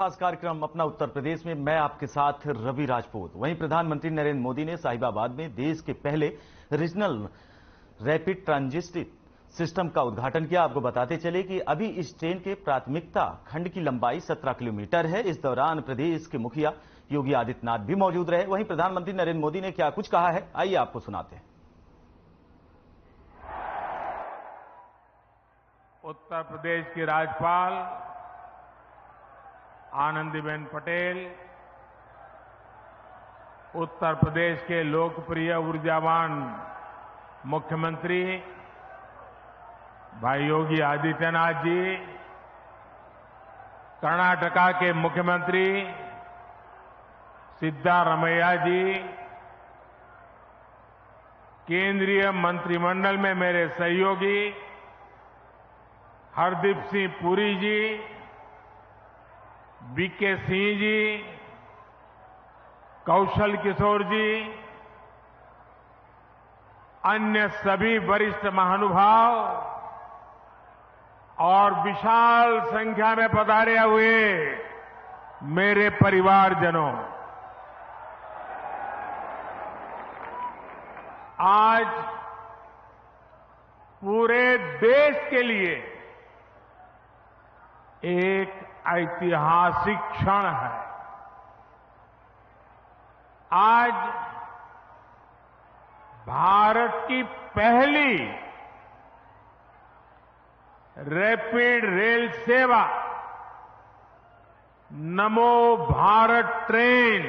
खास कार्यक्रम अपना उत्तर प्रदेश में मैं आपके साथ रवि राजपूत। वहीं प्रधानमंत्री नरेंद्र मोदी ने साहिबाबाद में देश के पहले रीजनल रैपिड ट्रांजिट सिस्टम का उद्घाटन किया। आपको बताते चले कि अभी इस ट्रेन के प्राथमिकता खंड की लंबाई 17 किलोमीटर है। इस दौरान प्रदेश के मुखिया योगी आदित्यनाथ भी मौजूद रहे। वहीं प्रधानमंत्री नरेंद्र मोदी ने क्या कुछ कहा है, आइए आपको सुनाते हैं। उत्तर प्रदेश की राज्यपाल आनंदीबेन पटेल, उत्तर प्रदेश के लोकप्रिय ऊर्जावान मुख्यमंत्री भाई योगी आदित्यनाथ जी, कर्नाटका के मुख्यमंत्री सिद्धारमैया जी, केंद्रीय मंत्रिमंडल में मेरे सहयोगी हरदीप सिंह पुरी जी, वीके सिंह जी, कौशल किशोर जी, अन्य सभी वरिष्ठ महानुभाव और विशाल संख्या में पधारे हुए मेरे परिवारजनों, आज पूरे देश के लिए एक ऐतिहासिक क्षण है। आज भारत की पहली रैपिड रेल सेवा नमो भारत ट्रेन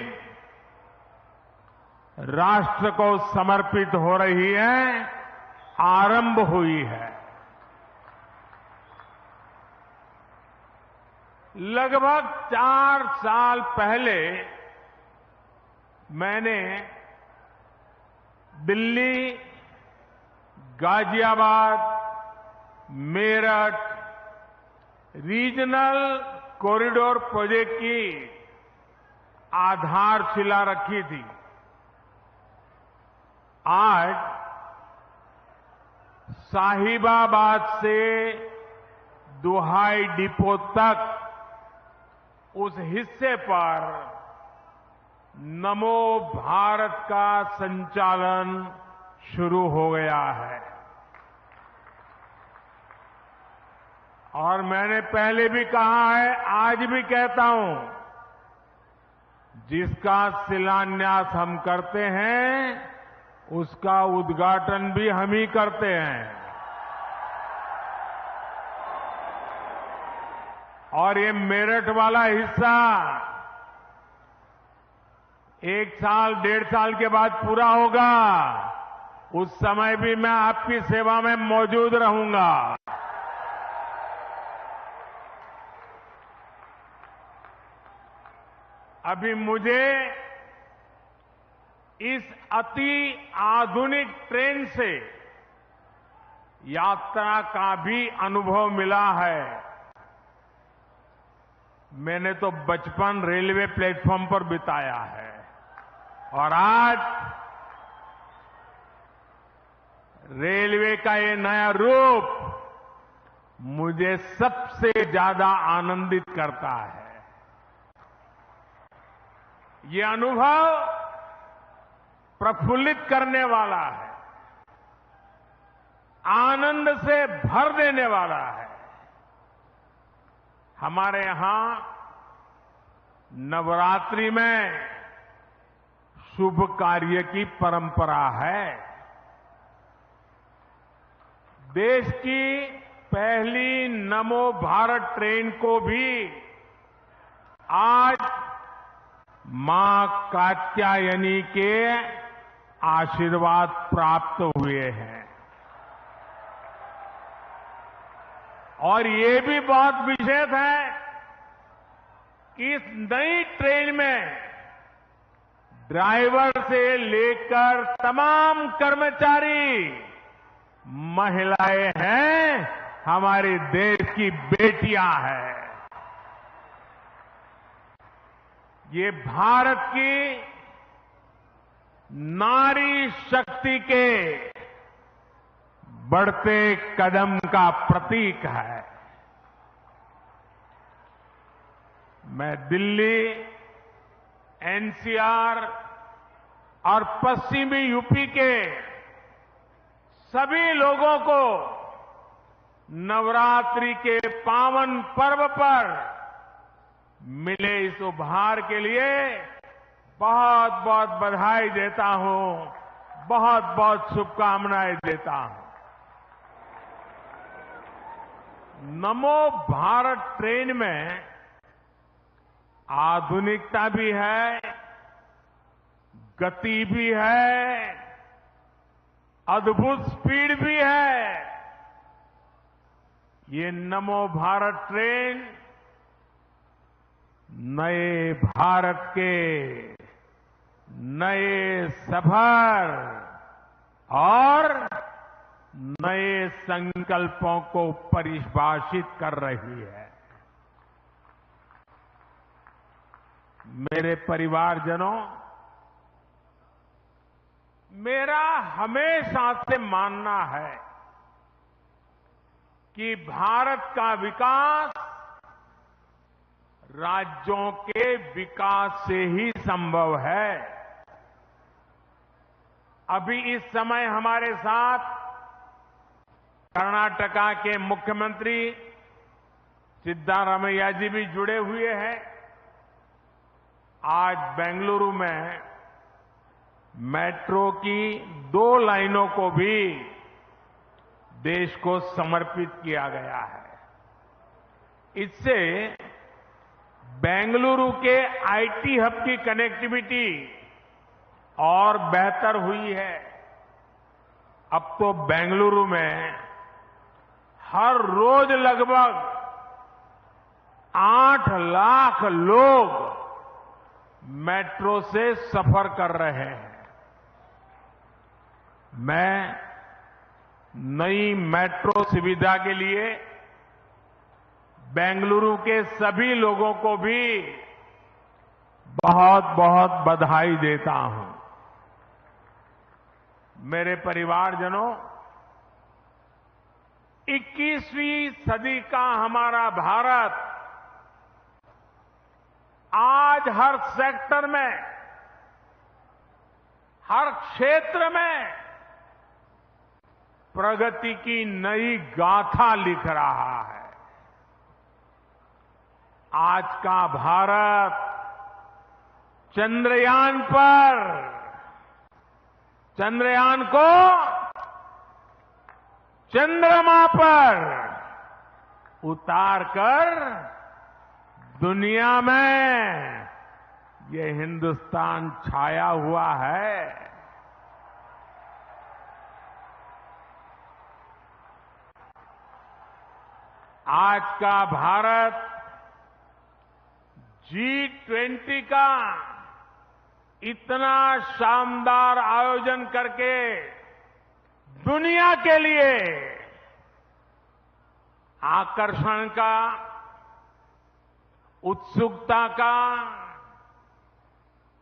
राष्ट्र को समर्पित हो रही है, आरंभ हुई है। लगभग 4 साल पहले मैंने Delhi, Ghaziabad, Meerut regional corridor project की आधारशिला रखी थी। आज साहिबाबाद से दुहाई डिपो तक उस हिस्से पर नमो भारत का संचालन शुरू हो गया है। और मैंने पहले भी कहा है, आज भी कहता हूं, जिसका शिलान्यास हम करते हैं उसका उद्घाटन भी हम ही करते हैं। और ये मेरठ वाला हिस्सा 1 साल 1.5 साल के बाद पूरा होगा। उस समय भी मैं आपकी सेवा में मौजूद रहूंगा। अभी मुझे इस अति आधुनिक ट्रेन से यात्रा का भी अनुभव मिला है। मैंने तो बचपन रेलवे प्लेटफॉर्म पर बिताया है और आज रेलवे का ये नया रूप मुझे सबसे ज्यादा आनंदित करता है। ये अनुभव प्रफुल्लित करने वाला है, आनंद से भर देने वाला है। हमारे यहां नवरात्रि में शुभ कार्य की परंपरा है। देश की पहली नमो भारत ट्रेन को भी आज मां कात्यायनी के आशीर्वाद प्राप्त हुए हैं। और ये भी बहुत विशेष है कि इस नई ट्रेन में ड्राइवर से लेकर तमाम कर्मचारी महिलाएं हैं, हमारे देश की बेटियां हैं। ये भारत की नारी शक्ति के बढ़ते कदम का प्रतीक है। मैं दिल्ली, एनसीआर और पश्चिमी यूपी के सभी लोगों को नवरात्रि के पावन पर्व पर मिले इस उपहार के लिए बहुत बहुत बधाई देता हूं, बहुत बहुत शुभकामनाएं देता हूं। नमो भारत ट्रेन में आधुनिकता भी है, गति भी है, अद्भुत स्पीड भी है। ये नमो भारत ट्रेन नए भारत के नए सफर और नए संकल्पों को परिभाषित कर रही है। मेरे परिवारजनों, मेरा हमेशा से मानना है कि भारत का विकास राज्यों के विकास से ही संभव है। अभी इस समय हमारे साथ कर्नाटका के मुख्यमंत्री सिद्धारमैया जी भी जुड़े हुए हैं। आज बेंगलुरु में मेट्रो की 2 लाइनों को भी देश को समर्पित किया गया है। इससे बेंगलुरु के आईटी हब की कनेक्टिविटी और बेहतर हुई है। अब तो बेंगलुरु में हर रोज लगभग 8 लाख लोग मेट्रो से सफर कर रहे हैं। मैं नई मेट्रो सुविधा के लिए बेंगलुरु के सभी लोगों को भी बहुत बहुत बधाई देता हूं। मेरे परिवारजनों, 21वीं सदी का हमारा भारत आज हर सेक्टर में, हर क्षेत्र में प्रगति की नई गाथा लिख रहा है। आज का भारत चंद्रयान को चंद्रमा पर उतारकर दुनिया में ये हिंदुस्तान छाया हुआ है। आज का भारत G20 का इतना शानदार आयोजन करके दुनिया के लिए आकर्षण का, उत्सुकता का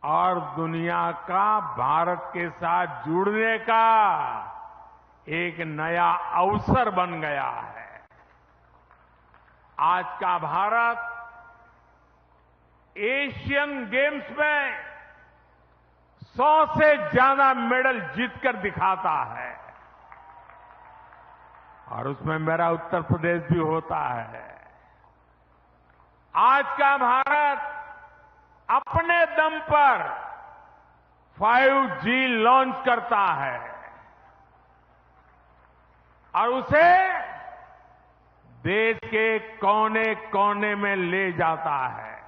और दुनिया का भारत के साथ जुड़ने का एक नया अवसर बन गया है। आज का भारत एशियन गेम्स में 100 से ज्यादा मेडल जीतकर दिखाता है और उसमें मेरा उत्तर प्रदेश भी होता है। आज का भारत अपने दम पर 5G लॉन्च करता है और उसे देश के कोने कोने में ले जाता है।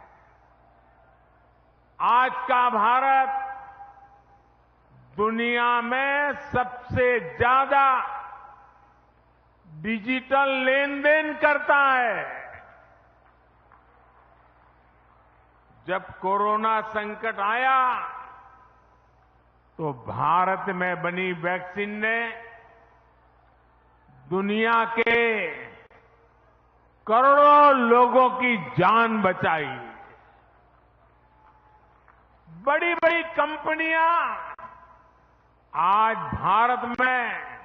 आज का भारत दुनिया में सबसे ज्यादा डिजिटल लेन-देन करता है। जब कोरोना संकट आया तो भारत में बनी वैक्सीन ने दुनिया के करोड़ों लोगों की जान बचाई। बड़ी बड़ी कंपनियां आज भारत में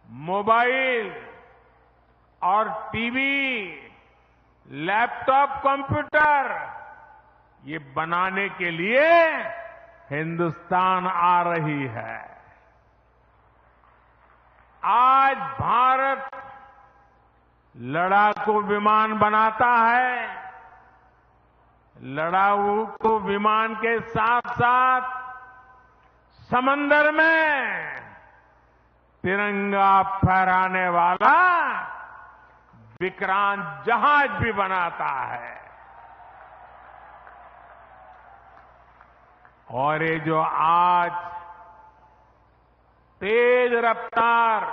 मोबाइल और टीवी, लैपटॉप, कंप्यूटर, ये बनाने के लिए हिंदुस्तान आ रही है। आज भारत लड़ाकू विमान बनाता है। लड़ाकू विमान के साथ साथ समंदर में तिरंगा फहराने वाला विक्रांत जहाज भी बनाता है। और ये जो आज तेज रफ्तार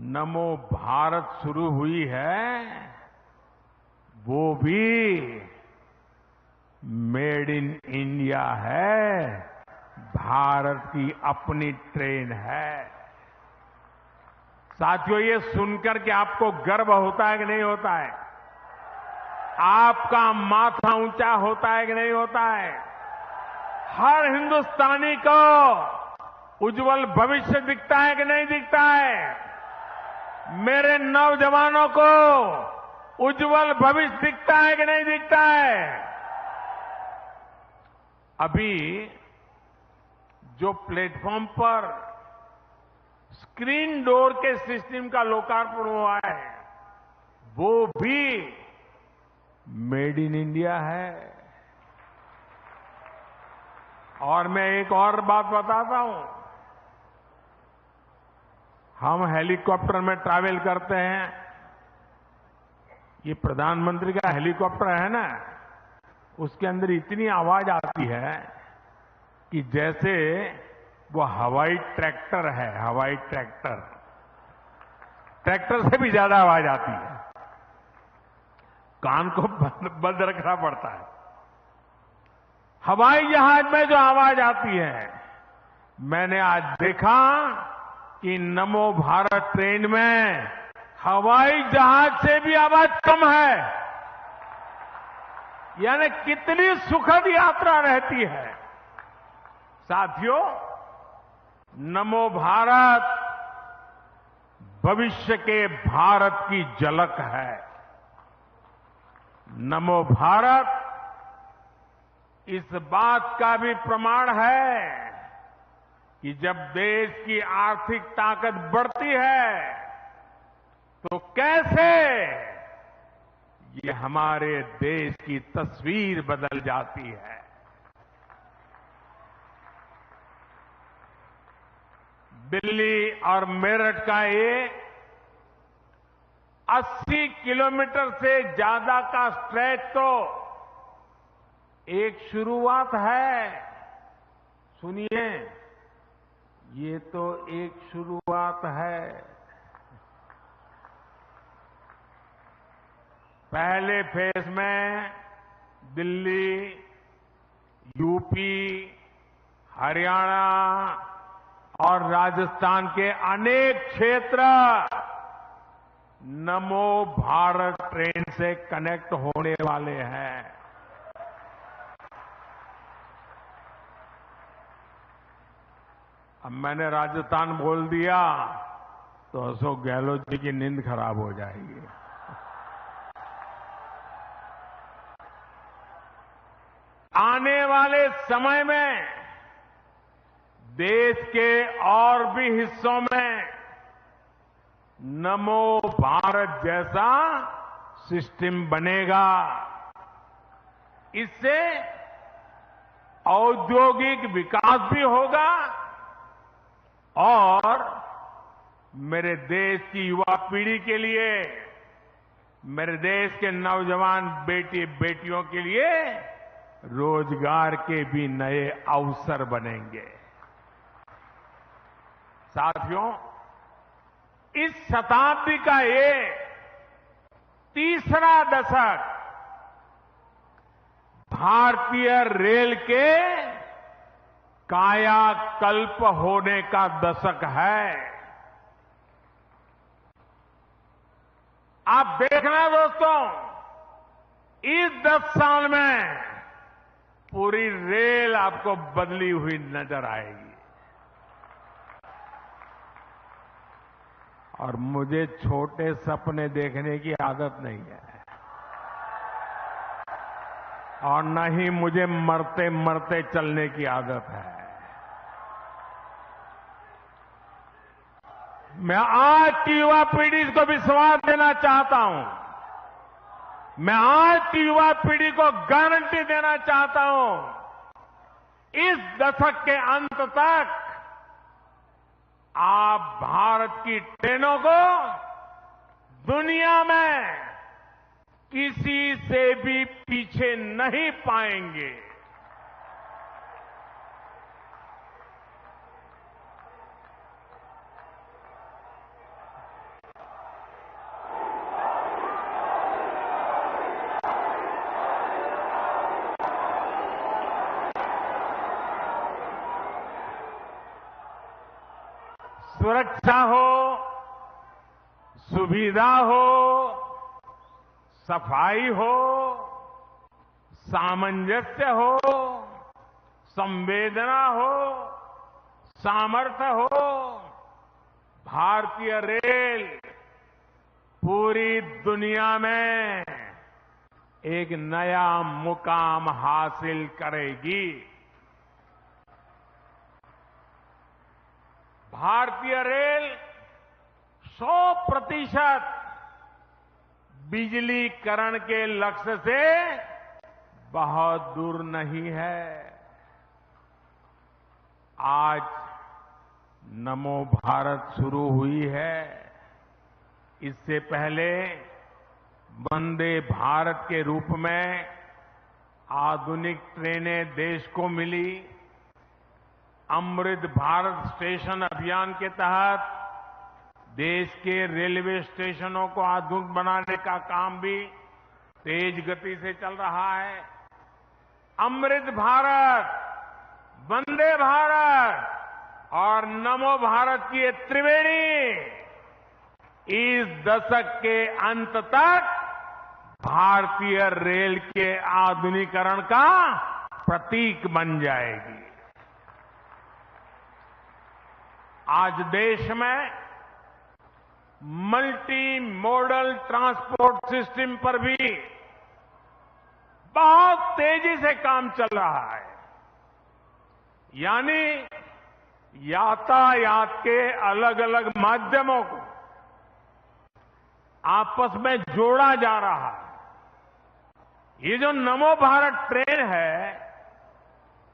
नमो भारत शुरू हुई है, वो भी मेड इन इंडिया है, भारत की अपनी ट्रेन है। साथियों, ये सुनकर के आपको गर्व होता है कि नहीं होता है? आपका माथा ऊंचा होता है कि नहीं होता है? हर हिंदुस्तानी को उज्जवल भविष्य दिखता है कि नहीं दिखता है? मेरे नौजवानों को उज्जवल भविष्य दिखता है कि नहीं दिखता है? अभी जो प्लेटफॉर्म पर स्क्रीन डोर के सिस्टम का लोकार्पण हुआ है, वो भी मेड इन इंडिया है। और मैं एक और बात बताता हूं, हम हेलीकॉप्टर में ट्रैवल करते हैं। ये प्रधानमंत्री का हेलीकॉप्टर है ना, उसके अंदर इतनी आवाज आती है कि जैसे वो हवाई ट्रैक्टर है। हवाई ट्रैक्टर से भी ज्यादा आवाज आती है। कान को बंद रखना पड़ता है। हवाई जहाज में जो आवाज आती है, मैंने आज देखा कि नमो भारत ट्रेन में हवाई जहाज से भी आवाज कम है। यानी कितनी सुखद यात्रा रहती है। साथियों, नमो भारत भविष्य के भारत की झलक है। नमो भारत इस बात का भी प्रमाण है कि जब देश की आर्थिक ताकत बढ़ती है तो कैसे ये हमारे देश की तस्वीर बदल जाती है। दिल्ली और मेरठ का ये 80 किलोमीटर से ज्यादा का स्ट्रेच तो एक शुरुआत है। सुनिए, ये तो एक शुरुआत है। पहले फेज में दिल्ली, यूपी, हरियाणा और राजस्थान के अनेक क्षेत्र नमो भारत ट्रेन से कनेक्ट होने वाले हैं। अब मैंने राजस्थान बोल दिया तो अशोक गहलोत जी की नींद खराब हो जाएगी। आने वाले समय में देश के और भी हिस्सों में नमो भारत जैसा सिस्टम बनेगा। इससे औद्योगिक विकास भी होगा और मेरे देश की युवा पीढ़ी के लिए, मेरे देश के नौजवान बेटी बेटियों के लिए रोजगार के भी नए अवसर बनेंगे। साथियों, इस शताब्दी का ये तीसरा दशक भारतीय रेल के कायाकल्प होने का दशक है। आप देखना दोस्तों, इस 10 साल में पूरी रेल आपको बदली हुई नजर आएगी। और मुझे छोटे सपने देखने की आदत नहीं है। और न ही मुझे मरते मरते चलने की आदत है। मैं आज की युवा पीढ़ी को विश्वास देना चाहता हूं, मैं आज की युवा पीढ़ी को गारंटी देना चाहता हूं, इस दशक के अंत तक आप भारत की ट्रेनों को दुनिया में किसी से भी पीछे नहीं पाएंगे। सुरक्षा हो, सुविधा हो, सफाई हो, सामंजस्य हो, संवेदना हो, सामर्थ्य हो, भारतीय रेल पूरी दुनिया में एक नया मुकाम हासिल करेगी। भारतीय रेल 100% बिजलीकरण के लक्ष्य से बहुत दूर नहीं है। आज नमो भारत शुरू हुई है। इससे पहले वंदे भारत के रूप में आधुनिक ट्रेनें देश को मिली। अमृत भारत स्टेशन अभियान के तहत देश के रेलवे स्टेशनों को आधुनिक बनाने का काम भी तेज गति से चल रहा है। अमृत भारत, वंदे भारत और नमो भारत की ये त्रिवेणी इस दशक के अंत तक भारतीय रेल के आधुनिकीकरण का प्रतीक बन जाएगी। आज देश में मल्टी मॉडल ट्रांसपोर्ट सिस्टम पर भी बहुत तेजी से काम चल रहा है। यानी यातायात के अलग अलग माध्यमों को आपस में जोड़ा जा रहा है। ये जो नमो भारत ट्रेन है,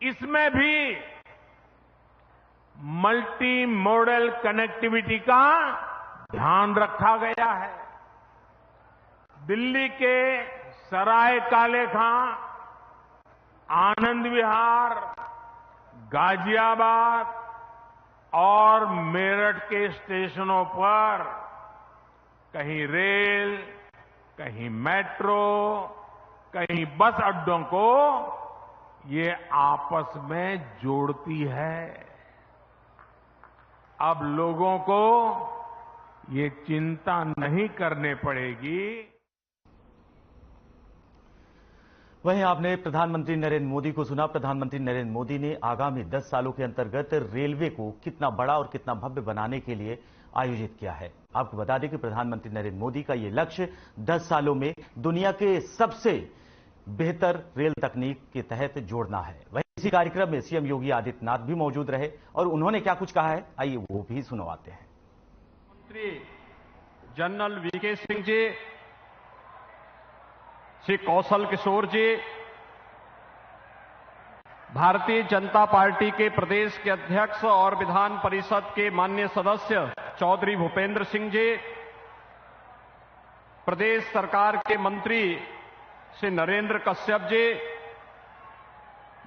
इसमें भी मल्टी मॉडल कनेक्टिविटी का ध्यान रखा गया है। दिल्ली के सराय काले खां, आनंद विहार, गाजियाबाद और मेरठ के स्टेशनों पर कहीं रेल, कहीं मेट्रो, कहीं बस अड्डों को ये आपस में जोड़ती है। अब लोगों को ये चिंता नहीं करनी पड़ेगी। वहीं आपने प्रधानमंत्री नरेंद्र मोदी को सुना। प्रधानमंत्री नरेंद्र मोदी ने आगामी 10 सालों के अंतर्गत रेलवे को कितना बड़ा और कितना भव्य बनाने के लिए आयोजित किया है। आपको बता दें कि प्रधानमंत्री नरेंद्र मोदी का यह लक्ष्य 10 सालों में दुनिया के सबसे बेहतर रेल तकनीक के तहत जोड़ना है। वहीं इसी कार्यक्रम में सीएम योगी आदित्यनाथ भी मौजूद रहे और उन्होंने क्या कुछ कहा है, आइए वो भी सुनवाते हैं। मंत्री जनरल वीके सिंह जी, श्री कौशल किशोर जी, भारतीय जनता पार्टी के प्रदेश के अध्यक्ष और विधान परिषद के माननीय सदस्य चौधरी भूपेंद्र सिंह जी, प्रदेश सरकार के मंत्री श्री नरेंद्र कश्यप जी,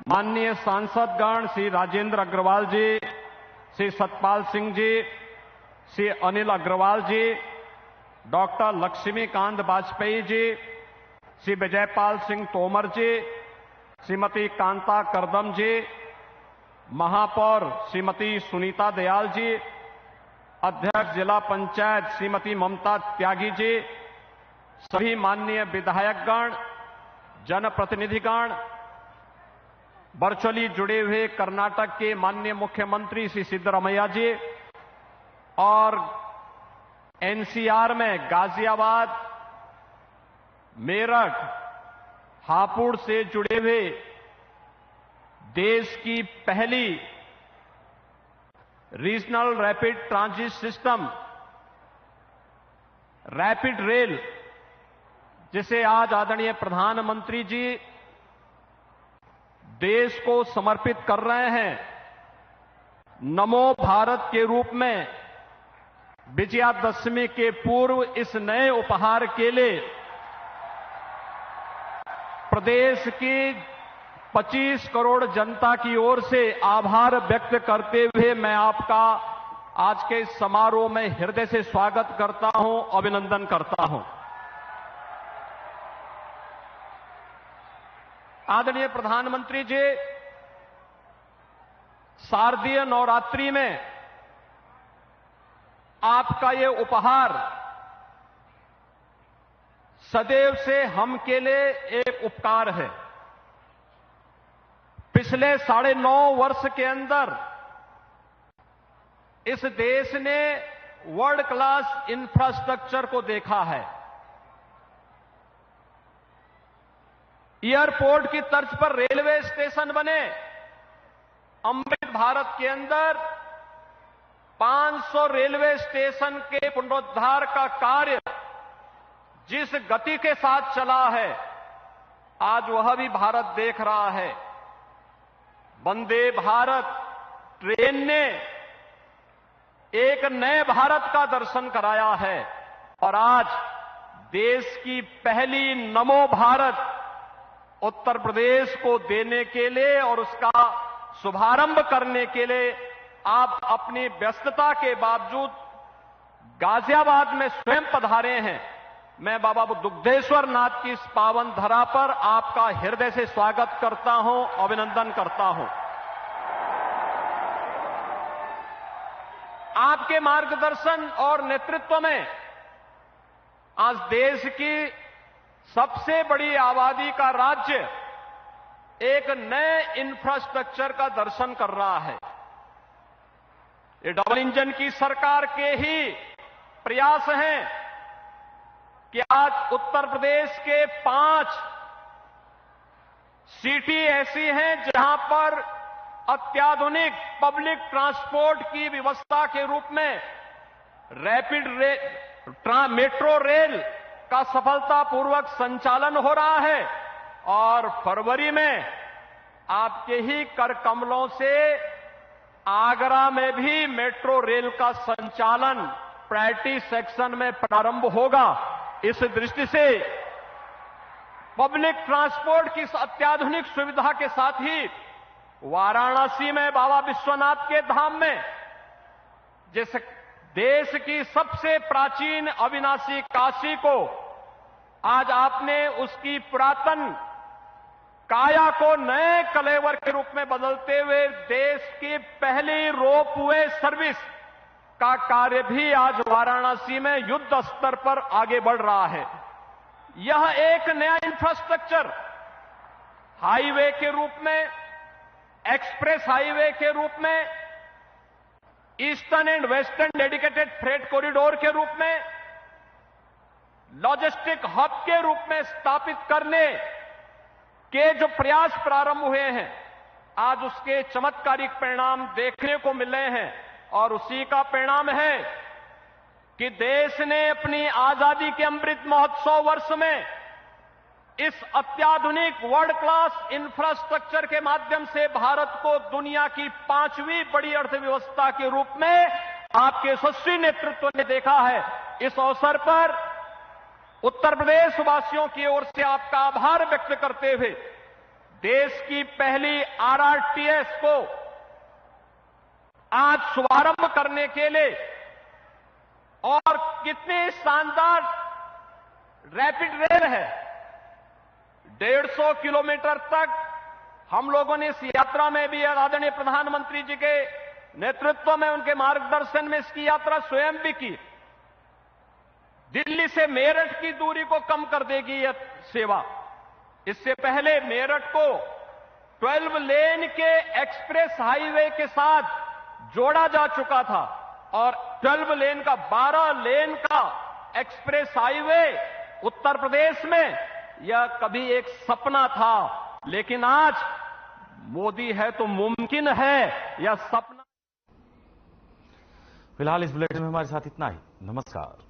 माननीय सांसदगण श्री राजेंद्र अग्रवाल जी, श्री सतपाल सिंह जी, श्री अनिल अग्रवाल जी, डॉक्टर लक्ष्मीकांत वाजपेयी जी, श्री विजयपाल सिंह तोमर जी, श्रीमती कांता करदम जी, महापौर श्रीमती सुनीता दयाल जी, अध्यक्ष जिला पंचायत श्रीमती ममता त्यागी जी, सभी माननीय विधायकगण, जनप्रतिनिधिगण, वर्चुअली जुड़े हुए कर्नाटक के माननीय मुख्यमंत्री श्री सिद्धरामैया जी और एनसीआर में गाजियाबाद, मेरठ हापुड़ से जुड़े हुए देश की पहली regional rapid transit system rapid rail, जिसे आज आदरणीय प्रधानमंत्री जी देश को समर्पित कर रहे हैं, नमो भारत के रूप में विजयादशमी के पूर्व इस नए उपहार के लिए प्रदेश की 25 करोड़ जनता की ओर से आभार व्यक्त करते हुए मैं आपका आज के समारोह में हृदय से स्वागत करता हूं, अभिनंदन करता हूं। आदरणीय प्रधानमंत्री जी, शारदीय नवरात्रि में आपका ये उपहार सदैव से हम के लिए एक उपकार है। पिछले 9.5 वर्ष के अंदर इस देश ने वर्ल्ड क्लास इंफ्रास्ट्रक्चर को देखा है। एयरपोर्ट की तर्ज पर रेलवे स्टेशन बने। अमृत भारत के अंदर 500 रेलवे स्टेशन के पुनरुद्धार का कार्य जिस गति के साथ चला है, आज वह भी भारत देख रहा है। वंदे भारत ट्रेन ने एक नए भारत का दर्शन कराया है और आज देश की पहली नमो भारत उत्तर प्रदेश को देने के लिए और उसका शुभारंभ करने के लिए आप अपनी व्यस्तता के बावजूद गाजियाबाद में स्वयं पधारे हैं। मैं बाबा दुग्धेश्वर नाथ की इस पावन धरा पर आपका हृदय से स्वागत करता हूं, अभिनंदन करता हूं। आपके मार्गदर्शन और नेतृत्व में आज देश की सबसे बड़ी आबादी का राज्य एक नए इंफ्रास्ट्रक्चर का दर्शन कर रहा है। ये डबल इंजन की सरकार के ही प्रयास हैं कि आज उत्तर प्रदेश के 5 सिटी ऐसी हैं जहां पर अत्याधुनिक पब्लिक ट्रांसपोर्ट की व्यवस्था के रूप में रैपिड मेट्रो रेल का सफलतापूर्वक संचालन हो रहा है और फरवरी में आपके ही कर कमलों से आगरा में भी मेट्रो रेल का संचालन प्रायोरिटी सेक्शन में प्रारंभ होगा। इस दृष्टि से पब्लिक ट्रांसपोर्ट की इस अत्याधुनिक सुविधा के साथ ही वाराणसी में बाबा विश्वनाथ के धाम में जिस देश की सबसे प्राचीन अविनाशी काशी को आज आपने उसकी पुरातन काया को नए कलेवर के रूप में बदलते हुए देश की पहली रोपवे सर्विस का कार्य भी आज वाराणसी में युद्ध स्तर पर आगे बढ़ रहा है। यह एक नया इंफ्रास्ट्रक्चर हाईवे के रूप में, एक्सप्रेस हाईवे के रूप में, eastern and western dedicated freight corridor के रूप में, लॉजिस्टिक हब के रूप में स्थापित करने के जो प्रयास प्रारंभ हुए हैं, आज उसके चमत्कारिक परिणाम देखने को मिल रहे हैं और उसी का परिणाम है कि देश ने अपनी आजादी के अमृत महोत्सव वर्ष में इस अत्याधुनिक वर्ल्ड क्लास इंफ्रास्ट्रक्चर के माध्यम से भारत को दुनिया की 5वीं बड़ी अर्थव्यवस्था के रूप में आपके यशस्वी नेतृत्व ने देखा है। इस अवसर पर उत्तर प्रदेश वासियों की ओर से आपका आभार व्यक्त करते हुए देश की पहली आरआरटीएस को आज शुभारंभ करने के लिए और कितनी शानदार रैपिड रेल है, 150 किलोमीटर तक हम लोगों ने इस यात्रा में भी आदरणीय प्रधानमंत्री जी के नेतृत्व में, उनके मार्गदर्शन में इसकी यात्रा स्वयं भी की। दिल्ली से मेरठ की दूरी को कम कर देगी यह सेवा। इससे पहले मेरठ को 12 लेन के एक्सप्रेस हाईवे के साथ जोड़ा जा चुका था और 12 लेन का 12 लेन का एक्सप्रेस हाईवे उत्तर प्रदेश में यह कभी एक सपना था, लेकिन आज मोदी है तो मुमकिन है यह सपना। फिलहाल इस बुलेटिन में हमारे साथ इतना ही। नमस्कार।